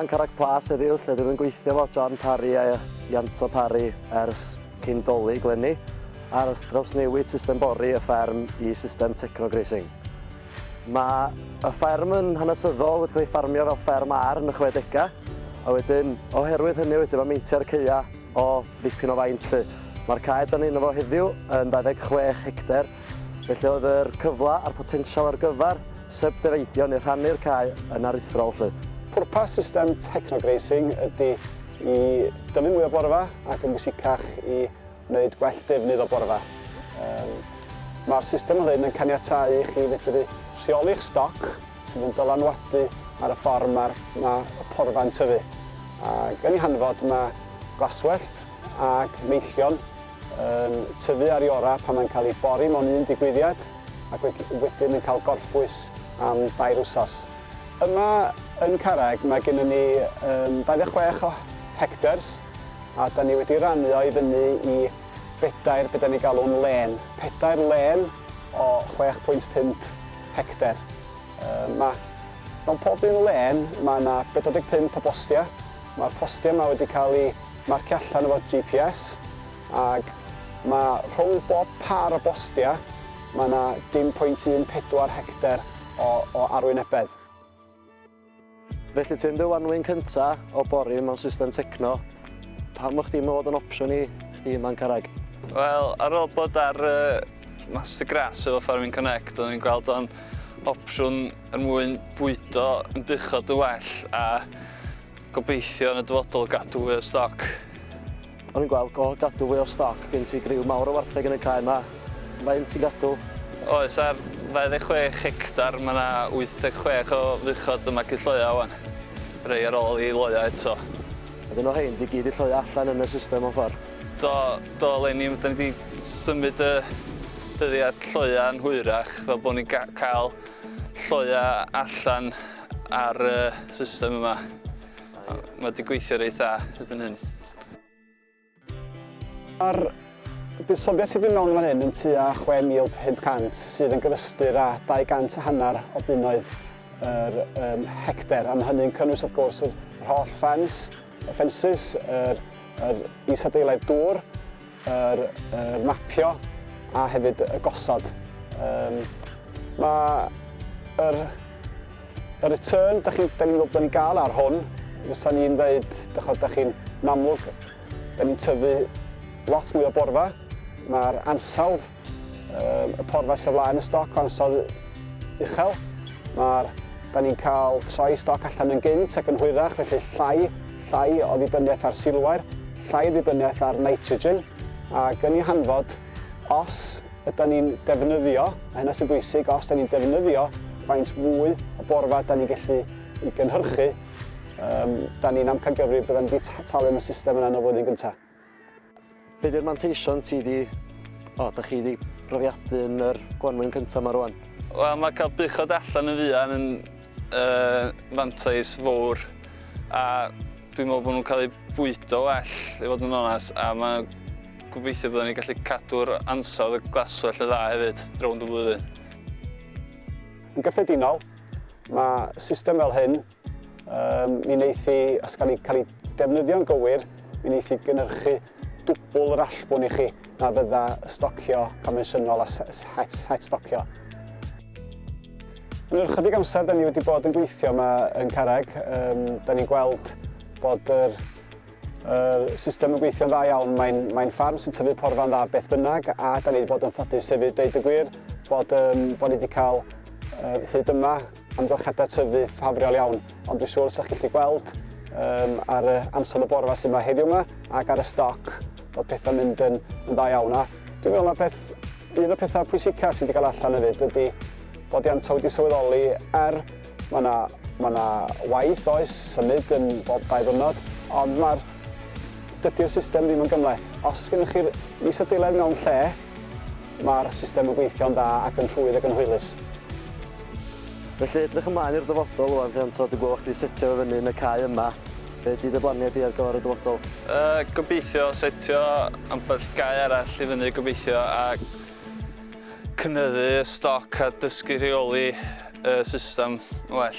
yma'n Carreg Plas heddiw, lle dwi'n gweithio fo John Parry a Ianto Parry ers cyn dolyg lenni ar Trawsnewid system bori y Fferm i system Techno Grazing. Mae y Fferm yn hanesyddol wedi cael ei ffarmio fel fferm ar yn y 60au, a wedyn oherwydd hynny wedyn mae meintiau'r caea o ddipyn o faint lly. Mae'r cae dan ni'n efo heddiw yn 26 hectar, felly oedd yr cyfla a'r potensial ar gyfer subdividio neu rhannu'r cae yn aruthrol lly. Pwrpas system Techno Grazing ydy i dyfu mwy o borfa ac yn bwysicach i wneud gwell defnydd o borfa. Mae'r system hyn yn caniatáu i chi fedru rheoli'ch stoc sydd yn dylanwadu ar y ffordd mae y porfa'n tyfu. Ac yn ei hanfod mae glaswellt ac meillion yn tyfu ar ei ora pan mae'n cael ei bori mewn un digwyddiad ac wedyn yn cael gorffwys am 2 wsos. Yma yn Carreg mae gennym ni 26 o hectars a da ni wedi rannu o i fyny i 4 be da ni'n galw'n len. 4 len o 6.5 hectar. Mewn pob un len mae yna 45 o bostia. Mae'r postia yma wedi cael ei marcio allan efo GPS ac mae rhwng bob par o bostia mae yna 0.14 hectar o arwynebedd. Felly ti'n dywanwyn cyntaf o bori mewn system Techno, pam o'ch chdi'n meddwl yn opsiwn i chdi yma'n Carreg? Wel, ar ôl bod ar Master Grass efo Fferm Connect, o'n i'n gweld o'n opsiwn er mwyn bwydo yn bychod y well a gobeithio yn y dyfodol gadw fwy o stoc. O'n i'n gweld o gadw fwy o stoc, gen ti griw mawr o wartheg yn y cae yma. Faint ti'n gadw? Oes, ar 26 hectar mae yna 86 o fychod yma gyda lloia wan. Rei ar ôl i loia eto. Ydyn nhw hyn di gyd i lloia allan yn y system o ffordd? Do lenni, da ni wedi symud y dyddiad lloia yn hwyrach fel bod ni'n cael lloia allan ar y system yma. Mae wedi gweithio reit dda ydyn hyn. Y buddsoddiad sydd wedi mewn fan hyn yn tua 6,500 sydd yn gyfystyr â 250 o bunnoedd yr hectar. A mae hynny'n cynnwys wrth gwrs yr holl ffensys, yr is-adeilad dŵr, yr mapio a hefyd y gosod. Mae'r return da ni'n gael ar hwn, fysa ni'n dweud, da chi'n amlwg, da ni'n tyfu lot mwy o borfa. Mae'r ansawdd y porfa sy'n flaen y stoc o ansawdd uchel. Da ni'n cael troi stoc allan yn gynt ac yn hwyrach, felly llai o ddibyniaeth ar silwair, llai o ddibyniaeth ar nitrogen. Ac yn ei hanfod, os ydym ni'n defnyddio, a hynna sy'n bwysig, os ydym ni'n defnyddio faint fwy o borfa da ni'n gallu i gynhyrchu, da ni'n amcangyfrif byddwn ni wedi talu am y system yna yn y flwyddyn gyntaf. Be di'r manteision ti da chi wedi profiadu yn yr gwanwyn cyntaf yma rwan? Wel, mae cael bychod allan y fuan yn fantais fawr a dwi'n meddwl bod nhw'n cael eu bwydo well, i fod yn onest, a mae'n gobeithio byddwn ni'n gallu cadw'r ansawdd y glaswell y dda hefyd rownd y flwyddyn. Yn gyffredinol, mae system fel hyn, mi wneith i, os cael ei defnyddio'n gywir, mi wneith i gynhyrchu dwbl yr allbwn i chi na fydda stocio confensiynol a set stocio. Yn yr ychydig amser, da ni wedi bod yn gweithio yma yn Carreg. Da ni'n gweld bod yr system yn gweithio'n dda iawn. Mae'n ffarm sy'n tyfu porfa'n dda beth bynnag a da ni wedi bod yn ffodus hefyd deud y gwir bod ni wedi cael hyd yma amgylchiadau tyfu ffafriol iawn. Ond dwi'n siŵr sa'ch chi'n gweld ar ansawdd y borfa sy'n yma heddiw yma ac ar y stoc bod pethau'n mynd yn dda iawn. Dwi'n meddwl na un o'r pethau pwysica sydd wedi cael allan hefyd ydy bod Ianto wedi sylweddoli mae yna waith oes symud yn bob 2 ddiwrnod, ond dydy'r system ddim yn gymleth. Os gennych chi'r is-adeilad mewn lle, mae'r system yn gweithio'n dda ac yn rhwydd ac yn hwylus. Felly edrych ymlaen i'r dyfodol rwan, Ianto, dwi'n gweld chdi setio fyny yn y cae yma. Be di dyblaniad i ar gyfer y dyfodol? Gobeithio setio ambell gae arall i fyny gobeithio a cynyddu y stoc a dysgu rheoli y system well.